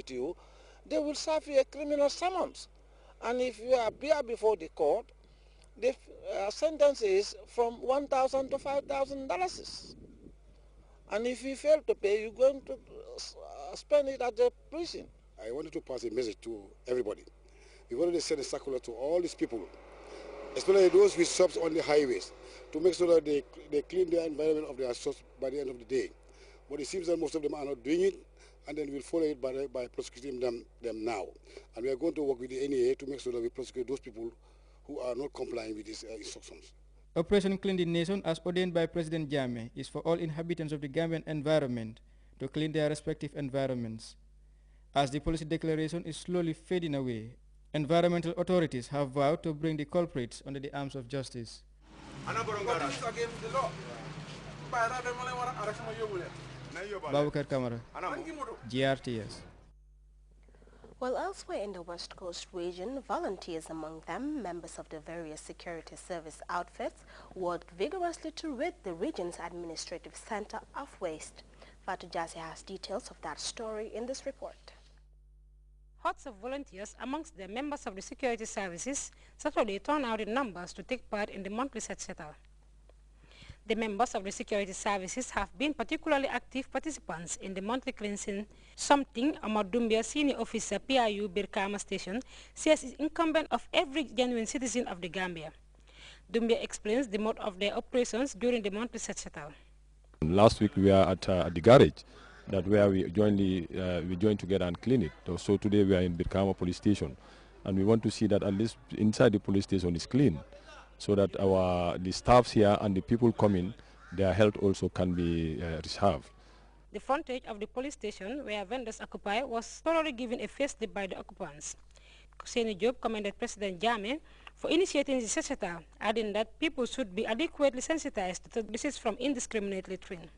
with you, they will serve you a criminal summons. And if you appear before the court, the sentence is from $1,000 to $5,000. And if you fail to pay, you're going to spend it at the prison. I wanted to pass a message to everybody. We wanted to send a circular to all these people, especially those with shops on the highways, to make sure that they clean the environment of their shops by the end of the day. But it seems that most of them are not doing it, and then we'll follow it by prosecuting them now. And we are going to work with the NEA to make sure that we prosecute those people who are not complying with these instructions. Operation Clean the Nation, as ordained by President Janneh, is for all inhabitants of the Gambian environment to clean their respective environments. As the policy declaration is slowly fading away, environmental authorities have vowed to bring the culprits under the arms of justice. Babakar Kamara, GRTS. Well, elsewhere in the West Coast region, volunteers, among them members of the various security service outfits, worked vigorously to rid the region's administrative center of waste. Fatu Jasi has details of that story in this report. Hordes of volunteers, amongst the members of the security services, Saturday turned out in numbers to take part in the monthly set-settle. The members of the security services have been particularly active participants in the monthly cleansing, something Ahmad Dumbia, senior officer, PIU Birkama Station, says is incumbent of every genuine citizen of the Gambia. Dumbia explains the mode of their operations during the monthly set-settle. Last week we were at the garage, that where we joined together and clean it. So today we are in Birkama police station, and we want to see that at least inside the police station is clean, so that the staffs here and the people coming, their health also can be reserved. The frontage of the police station where vendors occupy was thoroughly given a facelift by the occupants. Kuseni Job commended President Janneh for initiating the set-settle, adding that people should be adequately sensitized to disease from indiscriminate littering.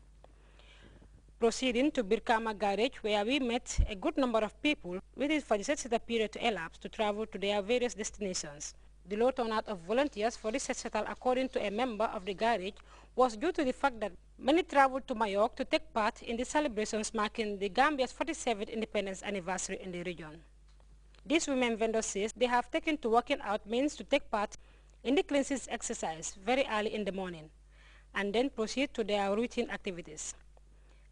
Proceeding to Birkama Garage, where we met a good number of people waiting for the set-settle period to elapse to travel to their various destinations. The low turnout of volunteers for this set-settle, according to a member of the garage, was due to the fact that many traveled to Mayotte to take part in the celebrations marking the Gambia's 47th independence anniversary in the region. These women vendors say they have taken to working out means to take part in the cleansing exercise very early in the morning and then proceed to their routine activities.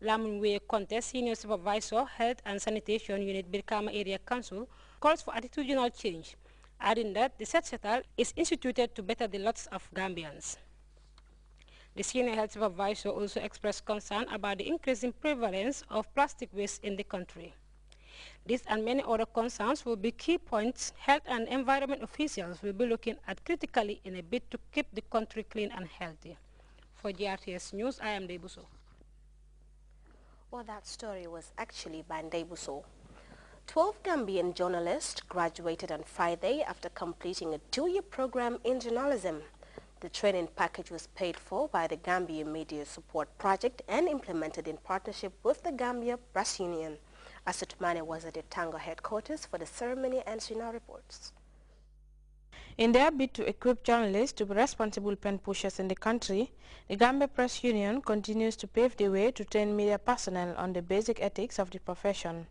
Lamunwe Conte, Senior Supervisor, Health and Sanitation Unit, Birkama Area Council, calls for attitudinal change, adding that the set-settle is instituted to better the lots of Gambians. The Senior Health Supervisor also expressed concern about the increasing prevalence of plastic waste in the country. This and many other concerns will be key points health and environment officials will be looking at critically in a bid to keep the country clean and healthy. For GRTS News, I am Debuso. Well, that story was actually by Debuso. 12 Gambian journalists graduated on Friday after completing a 2-year program in journalism. The training package was paid for by the Gambia Media Support Project and implemented in partnership with the Gambia Press Union. Asut Mane was at the Tango headquarters for the ceremony and she now reports. In their bid to equip journalists to be responsible pen pushers in the country, the Gambia Press Union continues to pave the way to train media personnel on the basic ethics of the profession.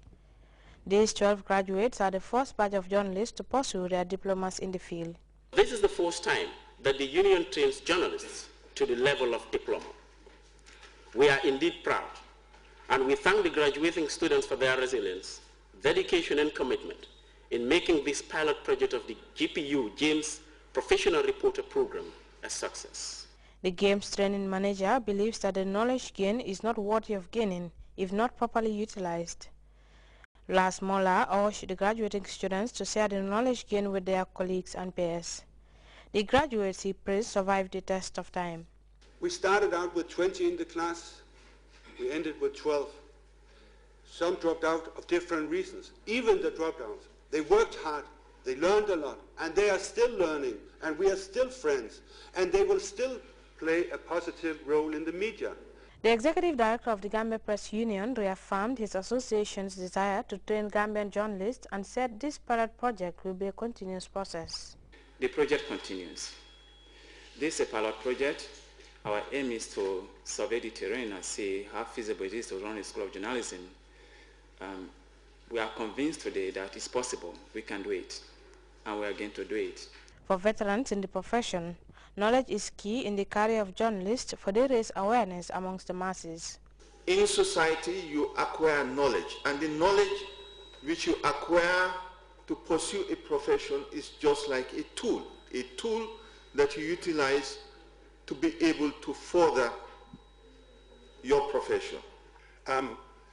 These 12 graduates are the first batch of journalists to pursue their diplomas in the field. This is the first time that the union trains journalists to the level of diploma. We are indeed proud, and we thank the graduating students for their resilience, dedication and commitment in making this pilot project of the GPU, James Professional Reporter Program, a success. The game's training manager believes that the knowledge gained is not worthy of gaining if not properly utilized. Lars Mola urged the graduating students to share the knowledge gained with their colleagues and peers. The graduates he praised survived the test of time. We started out with 20 in the class. We ended with 12. Some dropped out of different reasons. Even the dropouts, they worked hard, they learned a lot, and they are still learning, and we are still friends, and they will still play a positive role in the media. The executive director of the Gambia Press Union reaffirmed his association's desire to train Gambian journalists and said this pilot project will be a continuous process. The project continues. This is a pilot project. Our aim is to survey the terrain and see how feasible it is to run a school of journalism We are convinced today that it's possible, we can do it, and we are going to do it. For veterans in the profession, knowledge is key in the career of journalists, for they raise awareness amongst the masses. In society, you acquire knowledge, and the knowledge which you acquire to pursue a profession is just like a tool that you utilize to be able to further your profession.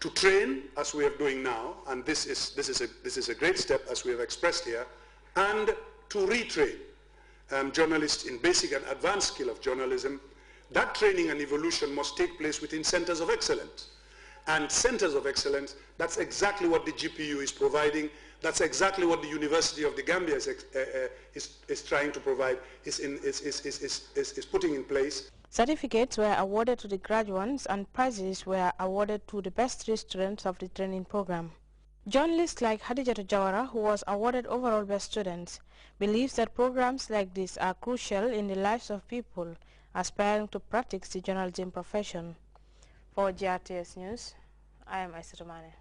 To train, as we are doing now, and this is a great step, as we have expressed here, and to retrain journalists in basic and advanced skill of journalism. That training and evolution must take place within centers of excellence. And centers of excellence, that's exactly what the GPU is providing. That's exactly what the University of the Gambia is trying to provide, is putting in place. Certificates were awarded to the graduates and prizes were awarded to the best 3 students of the training program. Journalists like Hadijatu Jawara, who was awarded overall best students, believes that programs like this are crucial in the lives of people aspiring to practice the journalism profession. For GRTS News, I am Aissatou Mane.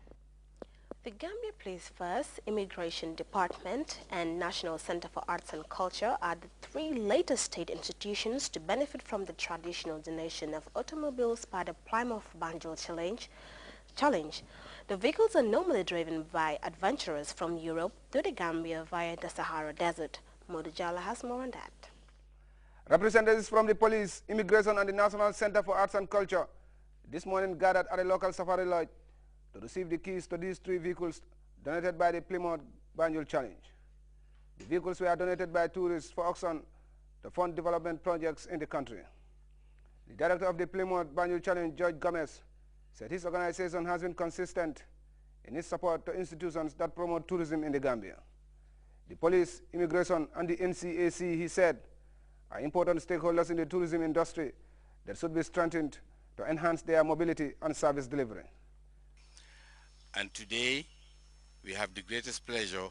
The Gambia Police First, Immigration Department, and National Center for Arts and Culture are the 3 latest state institutions to benefit from the traditional donation of automobiles by the Plymouth Banjul Challenge. The vehicles are normally driven by adventurers from Europe to the Gambia via the Sahara Desert. Modu Jala has more on that. Representatives from the police, immigration, and the National Center for Arts and Culture this morning gathered at a local safari lodge to receive the keys to these 3 vehicles donated by the Plymouth Banjul Challenge. The vehicles were donated by tourists for auction to fund development projects in the country. The director of the Plymouth Banjul Challenge, George Gomez, said his organization has been consistent in its support to institutions that promote tourism in the Gambia. The police, immigration, and the NCAC, he said, are important stakeholders in the tourism industry that should be strengthened to enhance their mobility and service delivery. And today, we have the greatest pleasure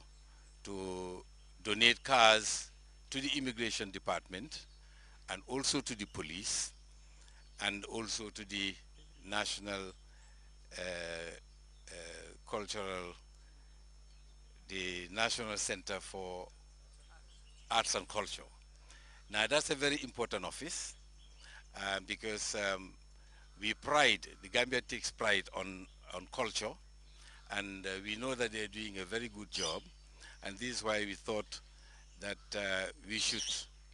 to donate cars to the Immigration Department and also to the police and also to the National National Center for Arts and Culture. Now that's a very important office because the Gambia takes pride on culture, and we know that they're doing a very good job, and this is why we thought that we should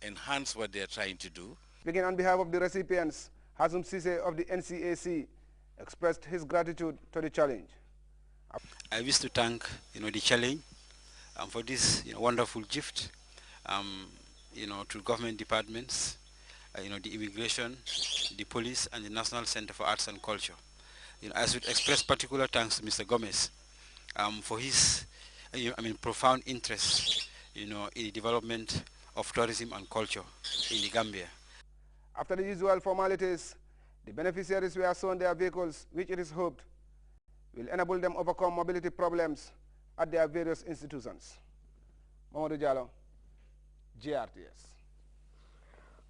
enhance what they're trying to do. Speaking on behalf of the recipients, Hazum Sise of the NCAC expressed his gratitude to the challenge. I wish to thank the challenge for this wonderful gift to government departments, the immigration, the police, and the National Center for Arts and Culture. I should express particular thanks to Mr. Gomez for his profound interest in the development of tourism and culture in the Gambia. After the usual formalities, the beneficiaries were shown their vehicles, which it is hoped will enable them overcome mobility problems at their various institutions. Mamadou Diallo, GRTS.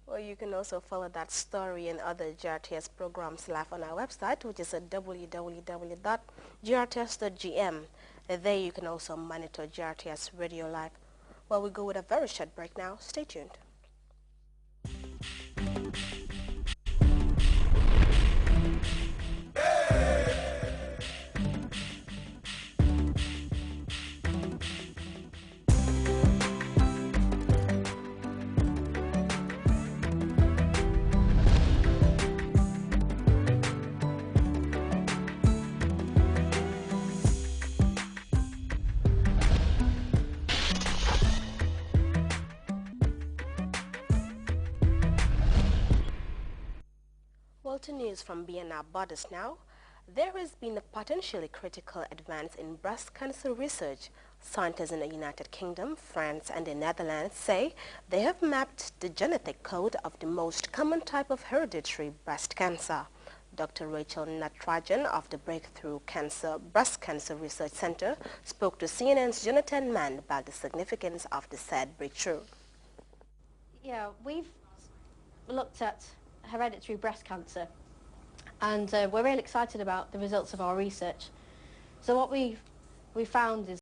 Well, you can also follow that story and other GRTS programs live on our website, which is at www.grts.gm. There you can also monitor GRTS Radio Live. Well, we go with a very short break now. Stay tuned. To news from beyond our borders now. There has been a potentially critical advance in breast cancer research. Scientists in the United Kingdom, France, and the Netherlands say they have mapped the genetic code of the most common type of hereditary breast cancer. Dr. RACHAEL NATRAJAN of the Breakthrough Breast Cancer Research Center spoke to CNN's Jonathan Mann about the significance of the said breakthrough. Yeah, we've looked at hereditary breast cancer, and we're really excited about the results of our research. So what we've we found is